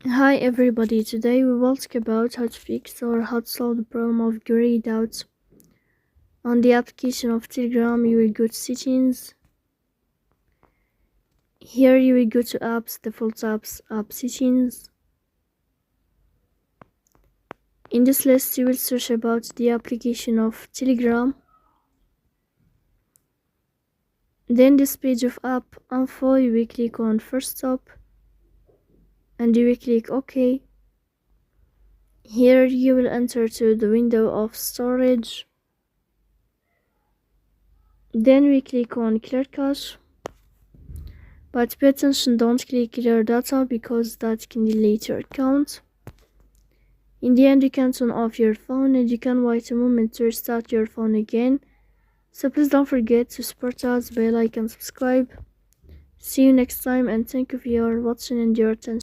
Hi everybody, today we will talk about how to fix or how to solve the problem of grayed out. On the application of Telegram, you will go to settings. Here you will go to apps, default apps, app settings. In this list you will search about the application of Telegram. Then this page of app info, you will click on first stop and you will click OK. Here you will enter to the window of storage. Then we click on clear cache. But pay attention, don't click clear data because that can delete your account. In the end, you can turn off your phone and you can wait a moment to restart your phone again. So please don't forget to support us by like and subscribe. See you next time and thank you for your watching and your attention.